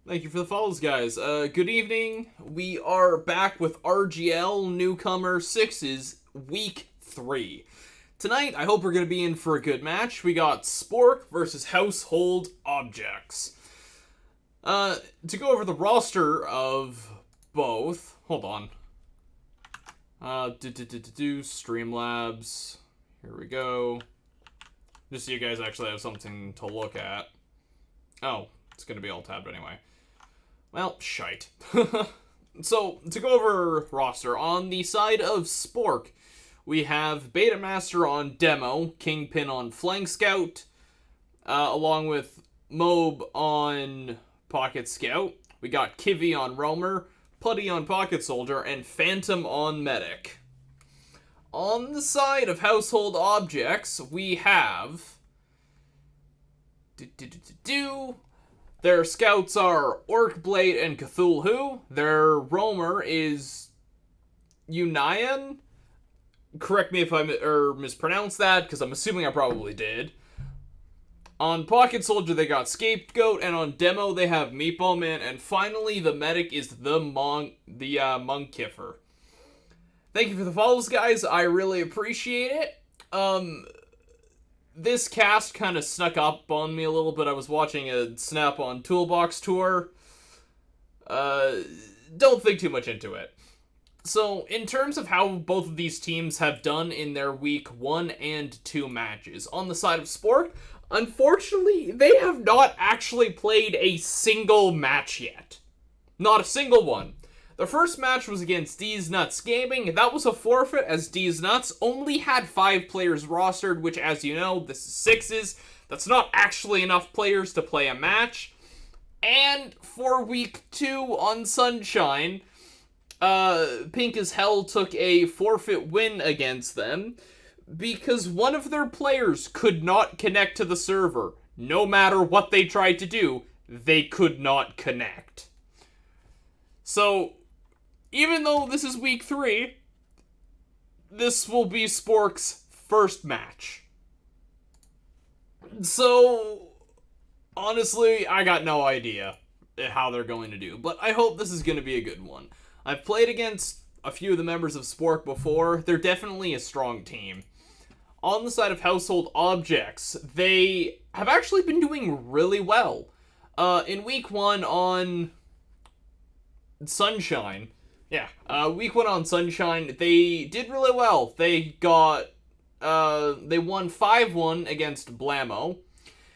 Thank you for the follows, guys. Good evening. We are back with RGL Newcomer 6's Week 3. Tonight, I hope we're going to be in for a good match. We got S.P.O.R.K versus Household Objects. To go over the roster of both... Hold on. Streamlabs. Here we go. Just so you guys actually have something to look at. Oh, it's going to be all tabbed anyway. Well, shite. So, to go over roster, on the side of S.P.O.R.K, we have Beta Master on Demo, Kingpin on Flank Scout, along with Mob on Pocket Scout. We got Kivy on Roamer, Putty on Pocket Soldier, and Phantom on Medic. On the side of Household Objects, we have... Their scouts are Orc Blade and Cthulhu. Their roamer is Union. Correct me if I mispronounced that, because I'm assuming I probably did. On Pocket Soldier, they got Scapegoat, and on Demo, they have Meatball Man, and finally, the medic is the Monk-Kiffer. Thank you for the follows, guys. I really appreciate it. This cast kind of snuck up on me a little bit. I was watching a Snap-on Toolbox tour. Don't think too much into it. So, in terms of how both of these teams have done in their Week 1 and 2 matches, on the side of S.P.O.R.K, unfortunately, they have not actually played a single match yet. Not a single one. The first match was against D's Nuts Gaming. That was a forfeit, as D's Nuts only had 5 players rostered, which, as you know, this is 6s. That's not actually enough players to play a match. And for Week 2 on Sunshine, Pink as Hell took a forfeit win against them because one of their players could not connect to the server. No matter what they tried to do, they could not connect. So, even though this is Week 3, this will be S.P.O.R.K's first match. So, honestly, I got no idea how they're going to do, but I hope this is going to be a good one. I've played against a few of the members of S.P.O.R.K before. They're definitely a strong team. On the side of Household Objects, they have actually been doing really well. In Week 1 on Sunshine... Week 1 on Sunshine, they did really well. They won 5-1 against Blammo.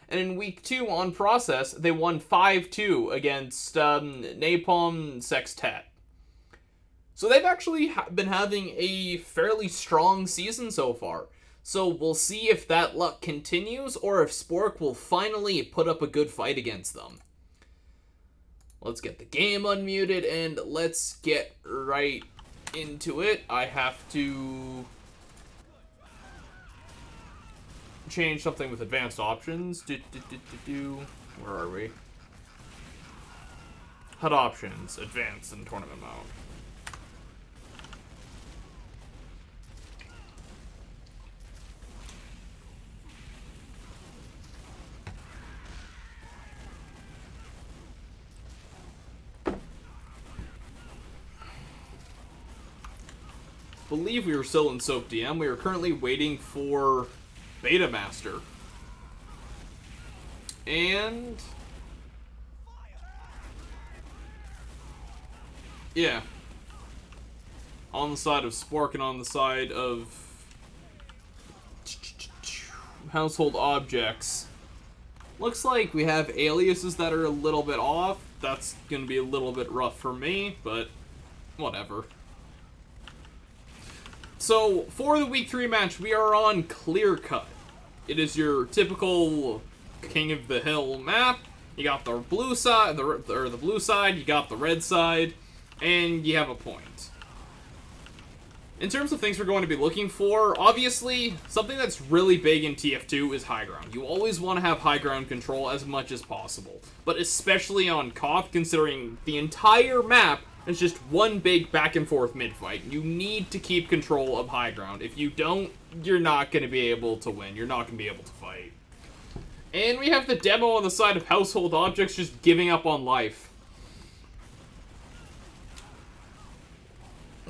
And in Week 2 on Process, they won 5-2 against Napalm Sextet. So they've actually been having a fairly strong season so far. So we'll see if that luck continues, or if S.P.O.R.K will finally put up a good fight against them. Let's get the game unmuted, and let's get right into it. I have to change something with advanced options. Where are we? HUD options, advanced, and tournament mode. Believe we were still in Soap DM. We are currently waiting for Beta Master. And... yeah. On the side of S.P.O.R.K and on the side of Household Objects. Looks like we have aliases that are a little bit off. That's going to be a little bit rough for me, but whatever. So, for the Week 3 match, we are on Clear Cut. It is your typical King of the Hill map. You got the blue side, the blue side, you got the red side, and you have a point. In terms of things we're going to be looking for, obviously, something that's really big in TF2 is high ground. You always want to have high ground control as much as possible, but especially on KOF, considering the entire map is just one big back and forth mid fight. You need to keep control of high ground. If you don't, you're not going to be able to win. You're not going to be able to fight. And we have the demo on the side of Household Objects just giving up on life.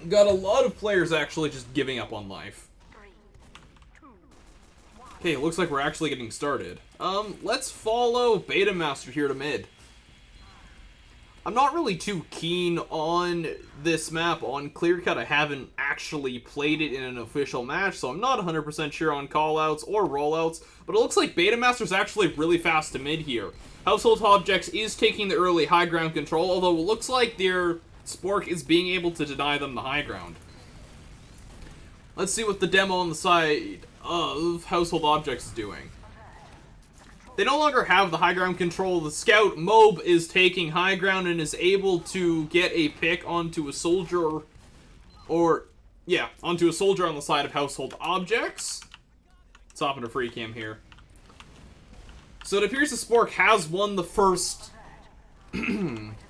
Got a lot of players actually just giving up on life. Okay, it looks like we're actually getting started. Let's follow Beta Master here to mid. I'm not really too keen on this map on Clear Cut. I haven't actually played it in an official match, so I'm not 100% sure on callouts or rollouts, but it looks like Beta Master's actually really fast to mid here. Household Objects is taking the early high ground control, although it looks like their S.P.O.R.K is being able to deny them the high ground. Let's see what the demo on the side of Household Objects is doing. They no longer have the high ground control. The scout, Mob, is taking high ground and is able to get a pick onto a soldier, onto a soldier on the side of Household Objects. Let's hop into free cam here. So it appears the S.P.O.R.K has won the first...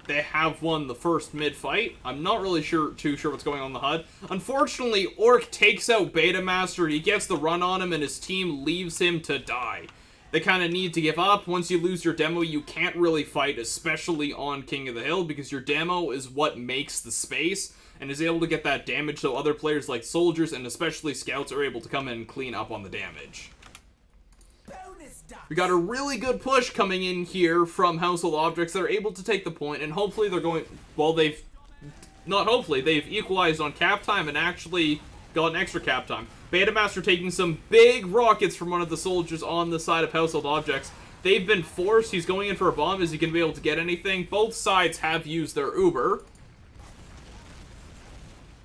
they have won the first mid-fight. I'm not really too sure what's going on in the HUD. Unfortunately, Orc takes out Beta Master. He gets the run on him and his team leaves him to die. They kind of need to give up. Once you lose your demo, you can't really fight, especially on King of the Hill, because your demo is what makes the space and is able to get that damage, so other players like soldiers and especially scouts are able to come in and clean up on the damage. We got a really good push coming in here from Household Objects that are able to take the point, and hopefully they're going... Well, they've equalized on cap time and actually got an extra cap time. Beta Master taking some big rockets from one of the soldiers on the side of Household Objects. They've been forced. He's going in for a bomb. Is he going to be able to get anything? Both sides have used their Uber.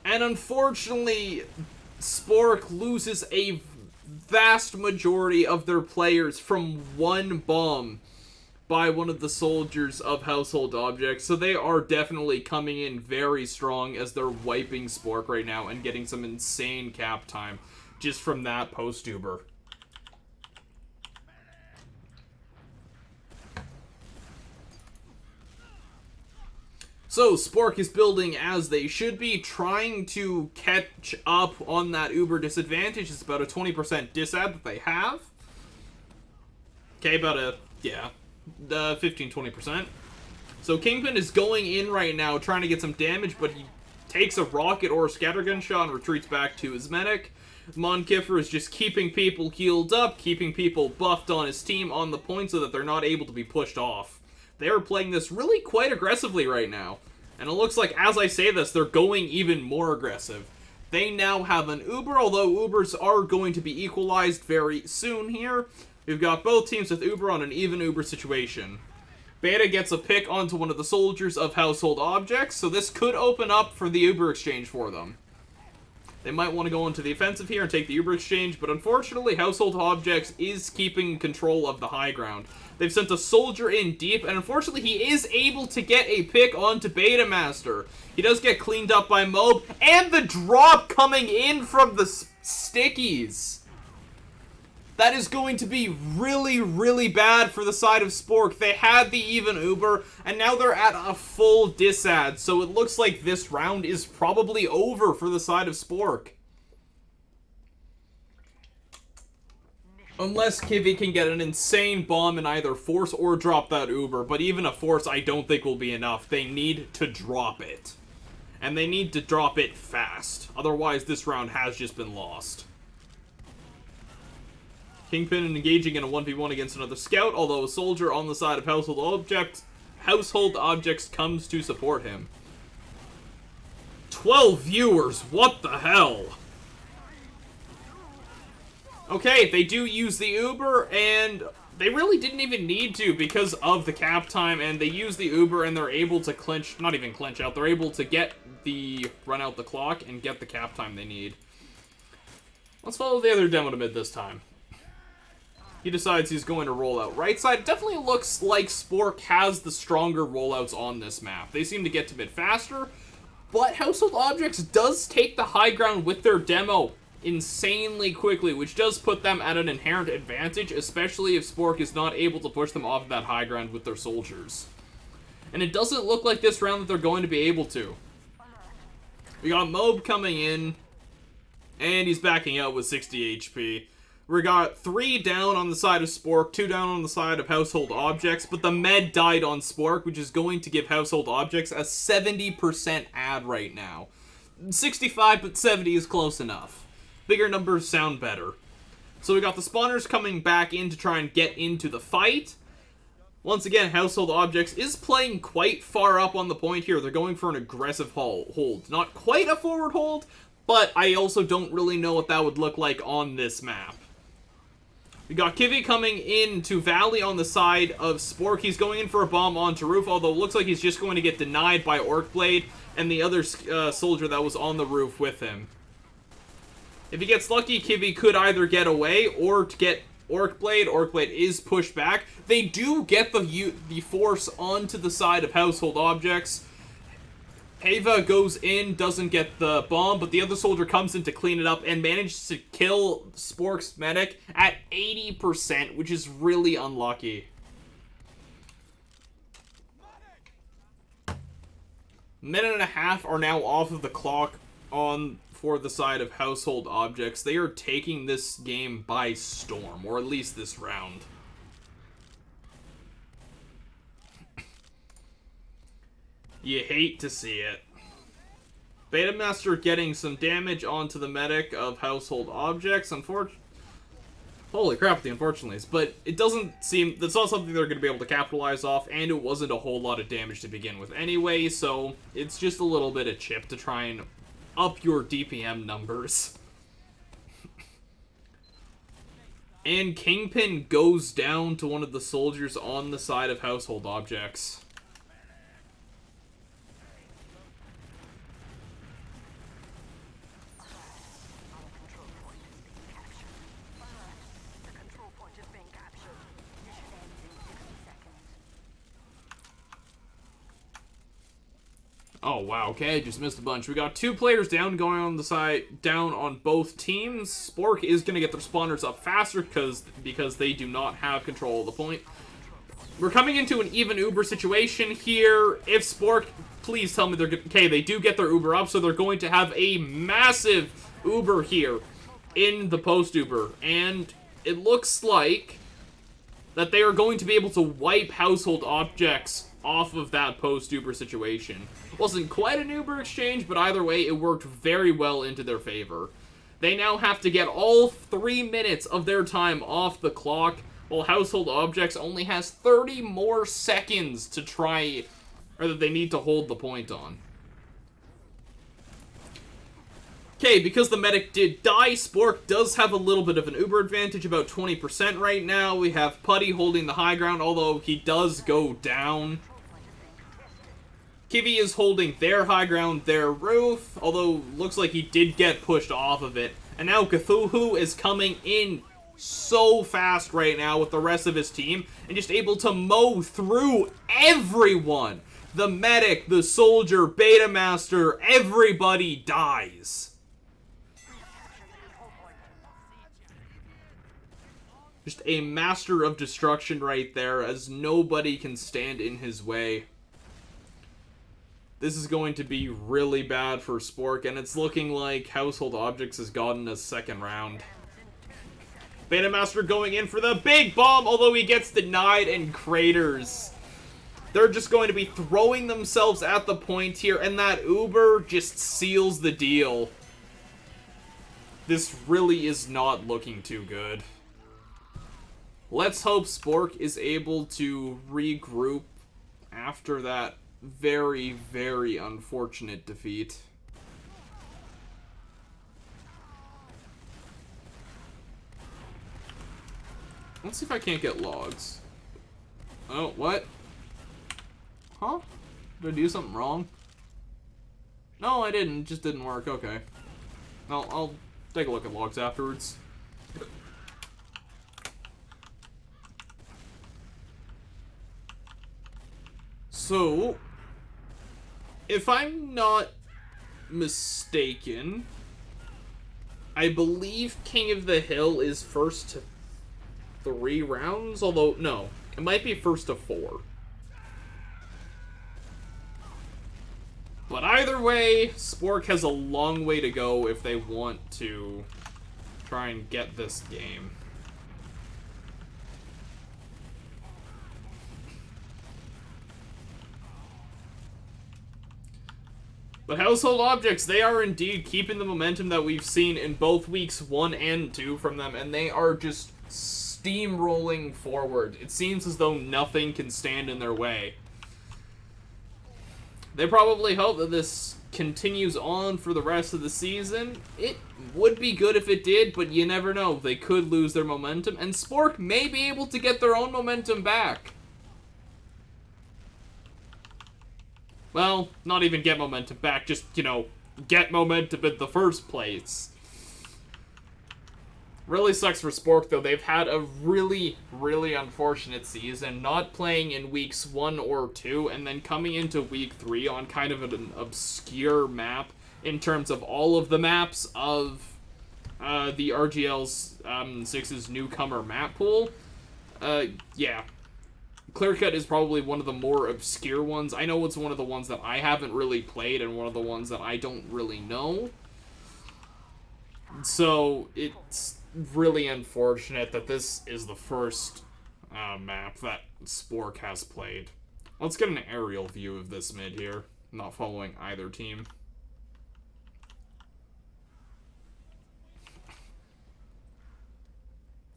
And unfortunately, S.P.O.R.K loses a vast majority of their players from one bomb by one of the soldiers of Household Objects. So they are definitely coming in very strong as they're wiping S.P.O.R.K right now and getting some insane cap time just from that post-Uber. So S.P.O.R.K is building as they should be, trying to catch up on that Uber disadvantage. It's about a 20% disad that they have. Okay, about a, 15-20%. So Kingpin is going in right now trying to get some damage, but he takes a rocket or a scattergun shot and retreats back to his medic. Monkiffer is just keeping people healed up, keeping people buffed on his team on the point so that they're not able to be pushed off. They are playing this really quite aggressively right now. And it looks like, as I say this, they're going even more aggressive. They now have an Uber, although Ubers are going to be equalized very soon here. We've got both teams with Uber on an even Uber situation. Beta gets a pick onto one of the soldiers of Household Objects, so this could open up for the Uber exchange for them. They might want to go into the offensive here and take the Uber exchange, but unfortunately Household Objects is keeping control of the high ground. They've sent a soldier in deep, and unfortunately he is able to get a pick onto Beta Master. He does get cleaned up by Mob, and the drop coming in from the stickies. That is going to be really, really bad for the side of S.P.O.R.K. They had the even Uber, and now they're at a full disad, so it looks like this round is probably over for the side of S.P.O.R.K. Unless Kivy can get an insane bomb and either force or drop that Uber, but even a force I don't think will be enough. They need to drop it. And they need to drop it fast. Otherwise, this round has just been lost. Kingpin engaging in a 1v1 against another scout, although a soldier on the side of Household Objects comes to support him. 12 viewers, what the hell? Okay, they do use the Uber, and they really didn't even need to because of the cap time, and they use the Uber, and they're able to clinch, not even clinch out, they're able to get the, run out the clock, and get the cap time they need. Let's follow the other demo to mid this time. He decides he's going to roll out right side. It definitely looks like S.P.O.R.K has the stronger rollouts on this map. They seem to get to mid faster, but Household Objects does take the high ground with their demo insanely quickly, which does put them at an inherent advantage, especially if S.P.O.R.K is not able to push them off that high ground with their soldiers. And it doesn't look like this round that they're going to be able to. We got Mob coming in, and he's backing out with 60 HP. We got 3 down on the side of S.P.O.R.K, 2 down on the side of Household Objects, but the med died on S.P.O.R.K, which is going to give Household Objects a 70% ad right now. 65, but 70 is close enough. Bigger numbers sound better. So we got the spawners coming back in to try and get into the fight. Once again, Household Objects is playing quite far up on the point here. They're going for an aggressive hold. Not quite a forward hold, but I also don't really know what that would look like on this map. We got Kivy coming in to Valley on the side of S.P.O.R.K. He's going in for a bomb onto roof, although it looks like he's just going to get denied by Orc Blade and the other soldier that was on the roof with him. If he gets lucky, Kivy could either get away or to get Orc Blade. Orc Blade is pushed back. They do get the force onto the side of Household Objects. Ava goes in, doesn't get the bomb, but the other soldier comes in to clean it up and manages to kill S.P.O.R.K's medic at 80%, which is really unlucky. Minute and a half are now off of the clock for the side of Household Objects. They are taking this game by storm, or at least this round. You hate to see it. Beta Master getting some damage onto the medic of Household Objects. Holy crap, the unfortunately. But it doesn't seem... That's not something they're going to be able to capitalize off, and it wasn't a whole lot of damage to begin with anyway, so it's just a little bit of chip to try and up your DPM numbers. And Kingpin goes down to one of the soldiers on the side of Household Objects. Oh, wow, okay, just missed a bunch. We got 2 players down going on the side, down on both teams. S.P.O.R.K is going to get their spawners up faster because they do not have control of the point. We're coming into an even Uber situation here. If S.P.O.R.K, please tell me they're good. Okay, they do get their Uber up, so they're going to have a massive Uber here in the post-Uber. And it looks like that they are going to be able to wipe Household Objects off of that post-Uber situation. Wasn't quite an Uber exchange, but either way, it worked very well into their favor. They now have to get all 3 minutes of their time off the clock, while Household Objects only has 30 more seconds to try, or that they need to hold the point on. Okay, because the medic did die, S.P.O.R.K does have a little bit of an Uber advantage, about 20% right now. We have Putty holding the high ground, although he does go down. Kivy is holding their high ground, their roof, although looks like he did get pushed off of it. And now Cthulhu is coming in so fast right now with the rest of his team, and just able to mow through everyone. The medic, the soldier, Beta Master, everybody dies. Just a master of destruction right there, as nobody can stand in his way. This is going to be really bad for S.P.O.R.K, and it's looking like Household Objects has gotten a second round. Beta Master going in for the big bomb, although he gets denied and craters. They're just going to be throwing themselves at the point here, and that Uber just seals the deal. This really is not looking too good. Let's hope S.P.O.R.K is able to regroup after that very, very unfortunate defeat. Let's see if I can't get logs. Oh, what? Huh? Did I do something wrong? No, I didn't. It just didn't work. Okay. I'll take a look at logs afterwards. So, if I'm not mistaken, I believe King of the Hill is first to 3 rounds, although, no, it might be first to 4. But either way, S.P.O.R.K has a long way to go if they want to try and get this game. But Household Objects, they are indeed keeping the momentum that we've seen in both weeks 1 and 2 from them, and they are just steamrolling forward. It seems as though nothing can stand in their way. They probably hope that this continues on for the rest of the season. It would be good if it did, but you never know. They could lose their momentum, and S.P.O.R.K may be able to get their own momentum back. Well, not even get momentum back, just, you know, get momentum in the first place. Really sucks for S.P.O.R.K, though. They've had a really, really unfortunate season, not playing in weeks 1 or 2, and then coming into week 3 on kind of an obscure map in terms of all of the maps of the RGL's 6's Newcomer map pool. Yeah. Clear Cut is probably one of the more obscure ones. I know it's one of the ones that I haven't really played and one of the ones that I don't really know. So, it's really unfortunate that this is the first map that S.P.O.R.K has played. Let's get an aerial view of this mid here. I'm not following either team.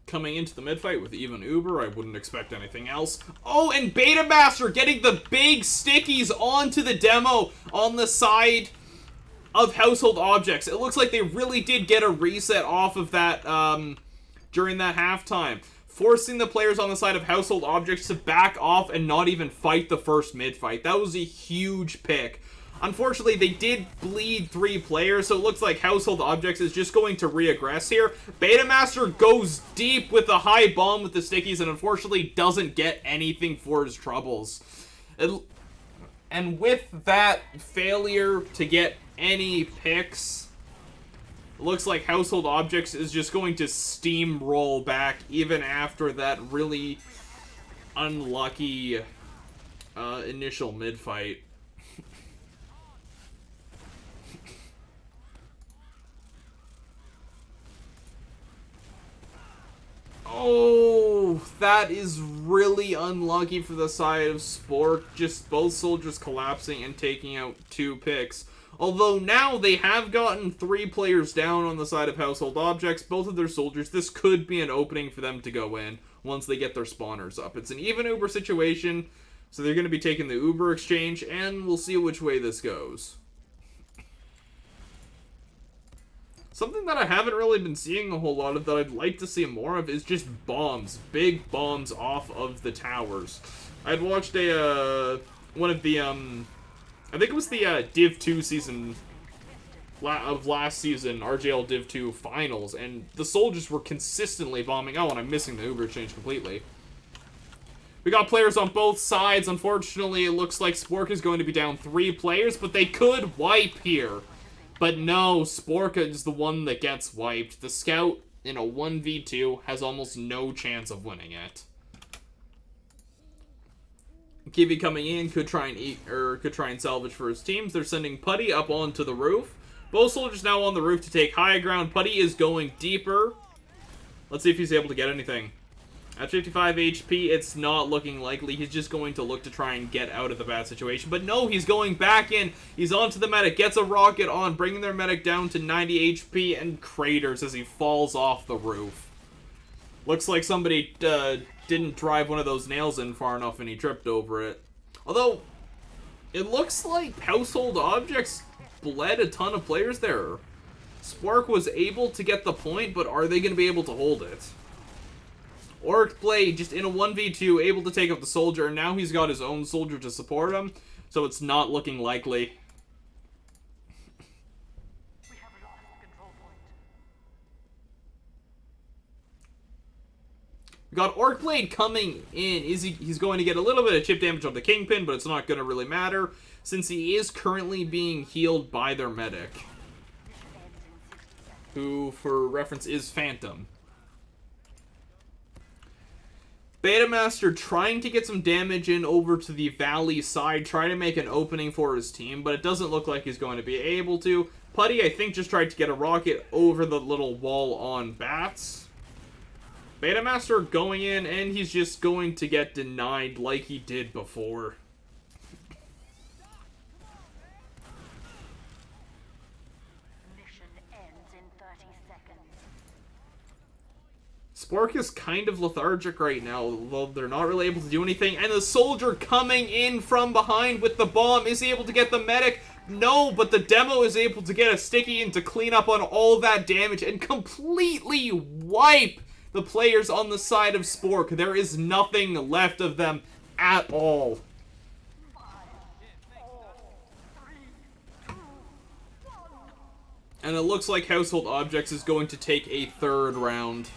Coming into the mid fight with even Uber, I wouldn't expect anything else. Oh, and Beta Master getting the big stickies onto the demo on the side of Household Objects. It looks like they really did get a reset off of that during that halftime, forcing the players on the side of Household Objects to back off and not even fight the first mid fight. That was a huge pick. Unfortunately, they did bleed 3 players, so it looks like Household Objects is just going to re-aggress here. Beta Master goes deep with the high bomb with the stickies and unfortunately doesn't get anything for his troubles. And with that failure to get any picks, it looks like Household Objects is just going to steamroll back even after that really unlucky initial mid-fight. Oh, that is really unlucky for the side of S.P.O.R.K. Just both soldiers collapsing and taking out 2 picks. Although now they have gotten 3 players down on the side of Household Objects, both of their soldiers. This could be an opening for them to go in once they get their spawners up. It's an even Uber situation, so they're going to be taking the Uber exchange, and we'll see which way this goes. Something that I haven't really been seeing a whole lot of that I'd like to see more of is just bombs. Big bombs off of the towers. I'd watched one of the, I think it was the Div 2 season of last season, RGL Div 2 finals, and the soldiers were consistently bombing. Oh, and I'm missing the Uber exchange completely. We got players on both sides. Unfortunately, it looks like S.P.O.R.K is going to be down 3 players, but they could wipe here. But no, S.P.O.R.K is the one that gets wiped. The Scout in a 1v2 has almost no chance of winning it. Kiwi coming in could try and salvage for his teams. They're sending Putty up onto the roof. Both soldiers now on the roof to take high ground. Putty is going deeper. Let's see if he's able to get anything. At 55 HP, it's not looking likely. He's just going to look to try and get out of the bad situation. But no, he's going back in. He's onto the medic, gets a rocket on, bringing their medic down to 90 HP, and craters as he falls off the roof. Looks like somebody didn't drive one of those nails in far enough and he tripped over it. Although, it looks like Household Objects bled a ton of players there. S.P.O.R.K was able to get the point, but are they going to be able to hold it? R.G.L just in a 1v2, able to take out the soldier, and now he's got his own soldier to support him, so it's not looking likely. We have lost the control point. We got R.G.L coming in. He's going to get a little bit of chip damage on the Kingpin, but it's not going to really matter, since he is currently being healed by their medic, who, for reference, is Phantom. Beta Master trying to get some damage in over to the Valley side, trying to make an opening for his team, but it doesn't look like he's going to be able to. Putty, I think, just tried to get a rocket over the little wall on Bats. Beta Master going in, and he's just going to get denied like he did before. S.P.O.R.K is kind of lethargic right now, although they're not really able to do anything. And the soldier coming in from behind with the bomb is able to get the medic. No, but the demo is able to get a sticky in to clean up on all that damage and completely wipe the players on the side of S.P.O.R.K. There is nothing left of them at all. And it looks like Household Objects is going to take a third round.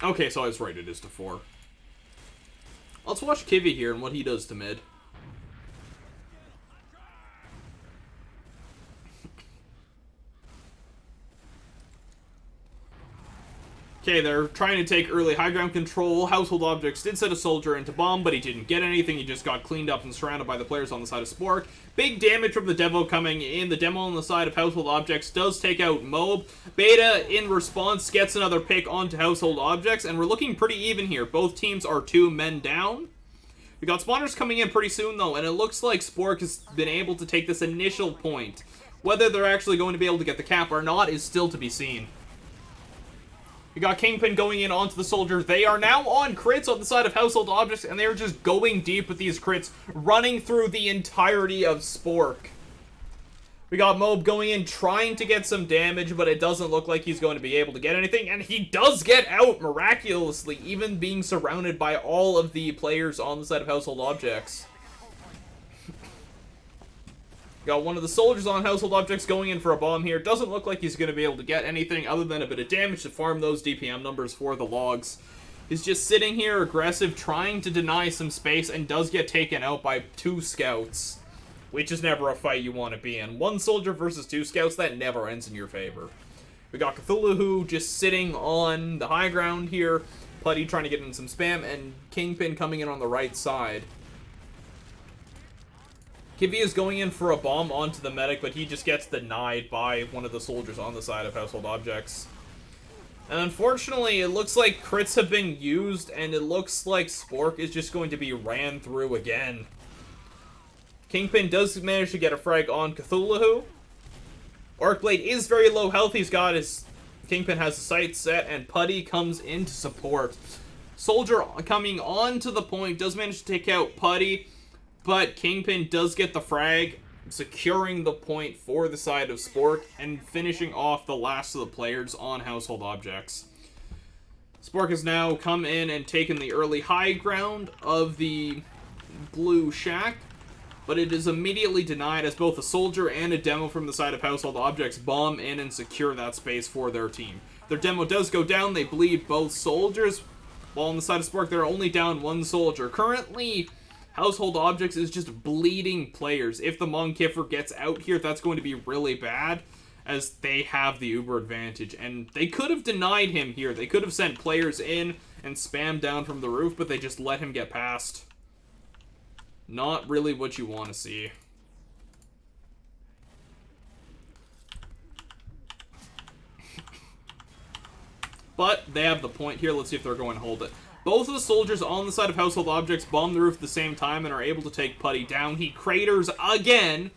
Okay, so I was right, it is to 4. Let's watch Kivy here and what he does to mid. Okay, they're trying to take early high ground control. Household Objects did set a soldier into bomb, but he didn't get anything. He just got cleaned up and surrounded by the players on the side of S.P.O.R.K. Big damage from the demo coming in. The demo on the side of Household Objects does take out Mob. Beta, in response, gets another pick onto Household Objects, and we're looking pretty even here. Both teams are 2 men down. We got spawners coming in pretty soon, though, and it looks like S.P.O.R.K has been able to take this initial point. Whether they're actually going to be able to get the cap or not is still to be seen. We got Kingpin going in onto the soldier. They are now on crits on the side of Household Objects, and they are just going deep with these crits, running through the entirety of S.P.O.R.K. We got Mob going in, trying to get some damage, but it doesn't look like he's going to be able to get anything, and he does get out miraculously, even being surrounded by all of the players on the side of Household Objects. Got one of the soldiers on Household Objects going in for a bomb here. Doesn't look like he's going to be able to get anything other than a bit of damage to farm those DPM numbers for the logs. He's just sitting here aggressive, trying to deny some space, and does get taken out by 2 scouts. Which is never a fight you want to be in. 1 soldier versus 2 scouts, that never ends in your favor. We got Cthulhu just sitting on the high ground here. Putty trying to get in some spam, and Kingpin coming in on the right side. Kivy is going in for a bomb onto the medic, but he just gets denied by one of the soldiers on the side of Household Objects. And unfortunately, it looks like crits have been used, and it looks like S.P.O.R.K is just going to be ran through again. Kingpin does manage to get a frag on Cthulhu. Arcblade is very low health. He's got his... Kingpin has the sight set, and Putty comes in to support. Soldier coming on to the point does manage to take out Putty, but Kingpin does get the frag, securing the point for the side of S.P.O.R.K and finishing off the last of the players on Household Objects. S.P.O.R.K has now come in and taken the early high ground of the blue shack, but it is immediately denied as both a soldier and a demo from the side of Household Objects bomb in and secure that space for their team. Their demo does go down. They bleed both soldiers, while on the side of S.P.O.R.K they're only down 1 soldier. Currently, Household Objects is just bleeding players. If the Monkiffer gets out here, that's going to be really bad, as they have the Uber advantage. And they could have denied him here. They could have sent players in and spammed down from the roof, but they just let him get past. Not really what you want to see. But they have the point here. Let's see if they're going to hold it. Both of the soldiers on the side of Household Objects bomb the roof at the same time and are able to take Putty down. He craters again.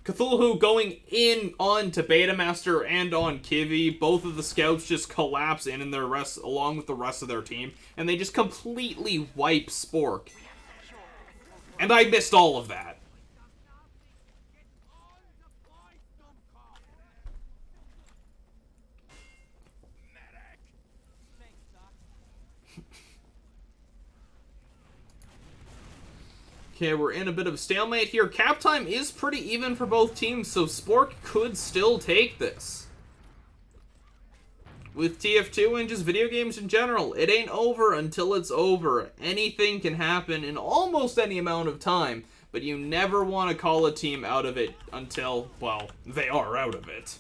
Cthulhu going in onto Betamaster and on Kivy. Both of the scouts just collapse in their rest along with the rest of their team, and they just completely wipe S.P.O.R.K. And I missed all of that. Okay, we're in a bit of a stalemate here. Cap time is pretty even for both teams, so S.P.O.R.K could still take this. With TF2 and just video games in general, it ain't over until it's over. Anything can happen in almost any amount of time, but you never want to call a team out of it until, well, they are out of it.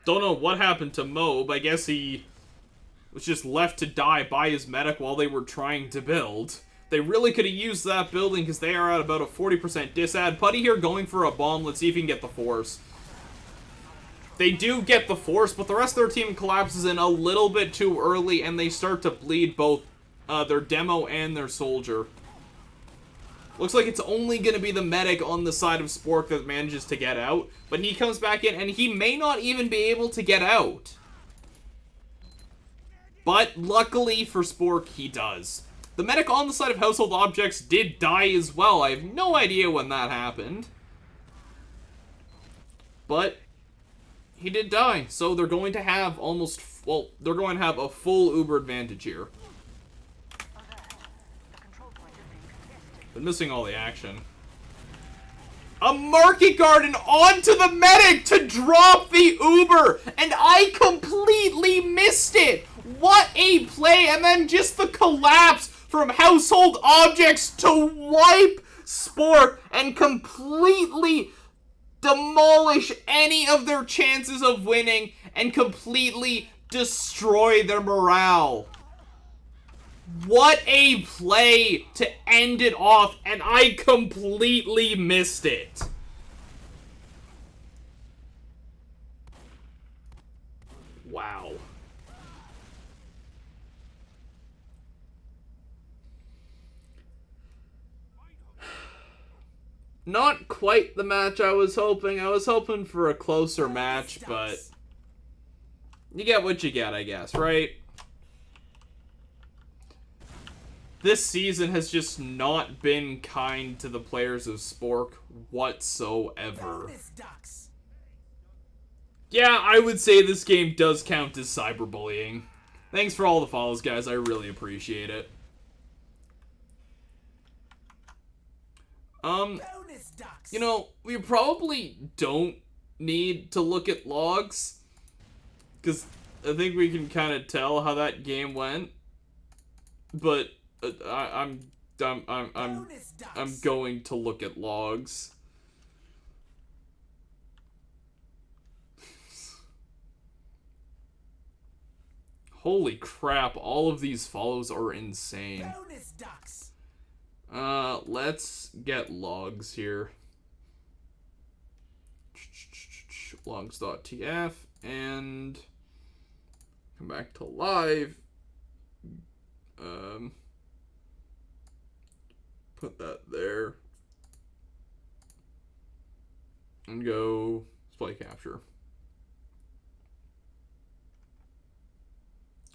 Don't know what happened to Mob. I guess he was just left to die by his medic while they were trying to build. They really could have used that building because they are at about a 40% disad. Putty here going for a bomb. Let's see if he can get the force. They do get the force, but the rest of their team collapses in a little bit too early, and they start to bleed both their demo and their soldier. Looks like it's only going to be the medic on the side of S.P.O.R.K that manages to get out. But he comes back in, and he may not even be able to get out. But luckily for S.P.O.R.K, he does. The medic on the side of Household Objects did die as well. I have no idea when that happened. But he did die. So they're going to have almost... Well, they're going to have a full Uber advantage here. Been missing all the action. A market garden onto the medic to drop the Uber, and I completely missed it. What a play, and then just the collapse from Household Objects to wipe S.P.O.R.K and completely demolish any of their chances of winning and completely destroy their morale. What a play to end it off, and I completely missed it. Wow. Not quite the match I was hoping. I was hoping for a closer match, but you get what you get, I guess, right? This season has just not been kind to the players of S.P.O.R.K whatsoever. Yeah, I would say this game does count as cyberbullying. Thanks for all the follows, guys. I really appreciate it. You know, we probably don't need to look at logs, because I think we can kind of tell how that game went. But I'm going to look at logs. Holy crap! All of these follows are insane. Let's get logs here. Logs.tf and come back to live. Put that there and go display capture.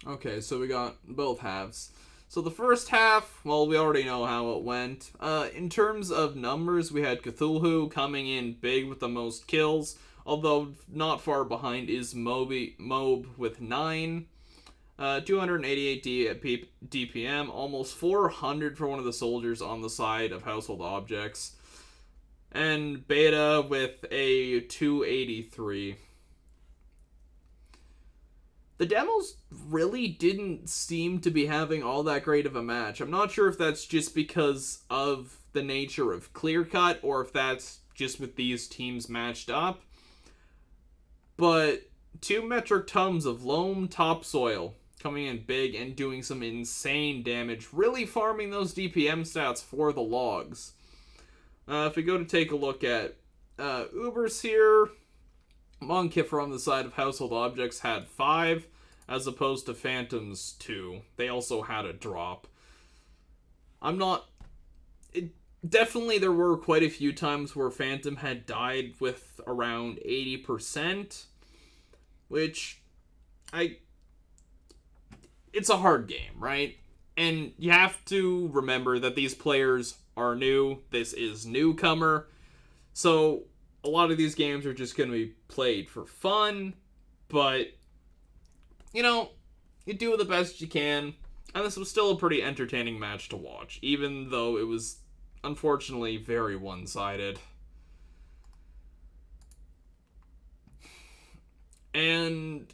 Okay, so we got both halves. So the first half, well, we already know how it went. In terms of numbers, we had Cthulhu coming in big with the most kills, although not far behind is Mob with 9. 288 DPM, almost 400 for one of the soldiers on the side of Household Objects. And Beta with a 283. The demos really didn't seem to be having all that great of a match. I'm not sure if that's just because of the nature of Clear Cut or if that's just with these teams matched up. But 2 metric tons of loam topsoil coming in big and doing some insane damage, really farming those DPM stats for the logs. If we go to take a look at Ubers here, Monkiffer on the side of Household Objects had 5, as opposed to Phantom's 2. They also had a drop. Definitely there were quite a few times where Phantom had died with around 80%, which it's a hard game, right? And you have to remember that these players are new. This is Newcomer. So a lot of these games are just going to be played for fun, but, you know, you do the best you can. And this was still a pretty entertaining match to watch, even though it was, unfortunately, very one-sided. And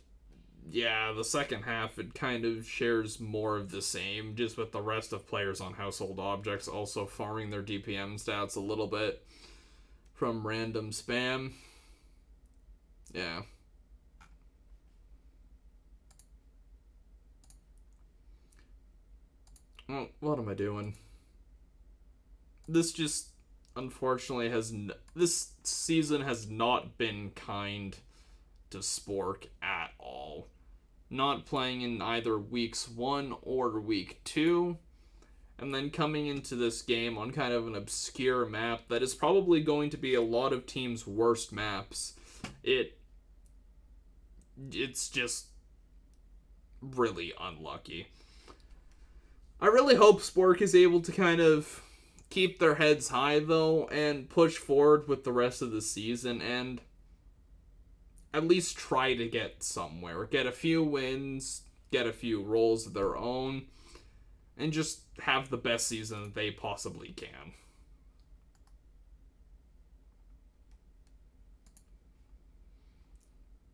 yeah, the second half, it kind of shares more of the same, just with the rest of players on Household Objects also farming their DPM stats a little bit from random spam. Yeah. Well, what am I doing? This just, unfortunately, this season has not been kind to S.P.O.R.K at all. not playing in either weeks 1 or week 2, and then coming into this game on kind of an obscure map that is probably going to be a lot of teams' worst maps. It's just really unlucky. I really hope S.P.O.R.K is able to kind of keep their heads high, though, and push forward with the rest of the season, and at least try to get somewhere. Get a few wins, get a few roles of their own, and just have the best season that they possibly can.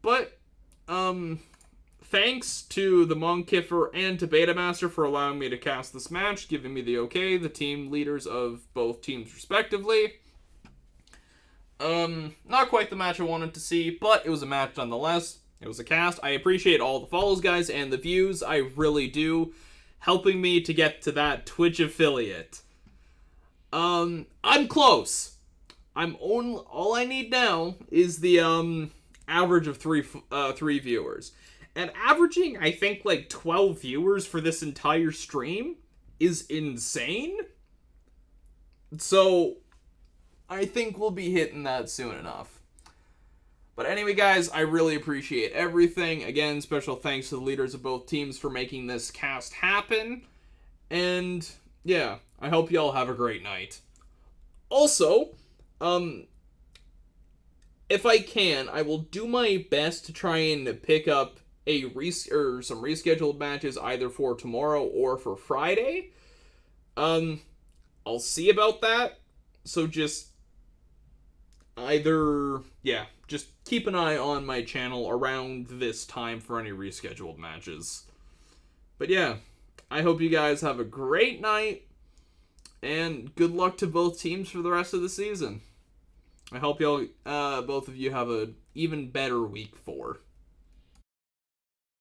But, thanks to the Monkiffer and to Betamaster for allowing me to cast this match, giving me the okay, the team leaders of both teams respectively. Not quite the match I wanted to see, but it was a match nonetheless. It was a cast. I appreciate all the follows, guys, and the views. I really do. Helping me to get to that Twitch affiliate. I'm close. All I need now is the, average of three viewers. And averaging, I think, like 12 viewers for this entire stream is insane. So, I think we'll be hitting that soon enough. But anyway, guys, I really appreciate everything. Again, special thanks to the leaders of both teams for making this cast happen. And, yeah, I hope y'all have a great night. Also, if I can, I will do my best to try and pick up some rescheduled matches either for tomorrow or for Friday. I'll see about that. So just just keep an eye on my channel around this time for any rescheduled matches. But yeah, I hope you guys have a great night, and good luck to both teams for the rest of the season. I hope both of you have an even better week 4.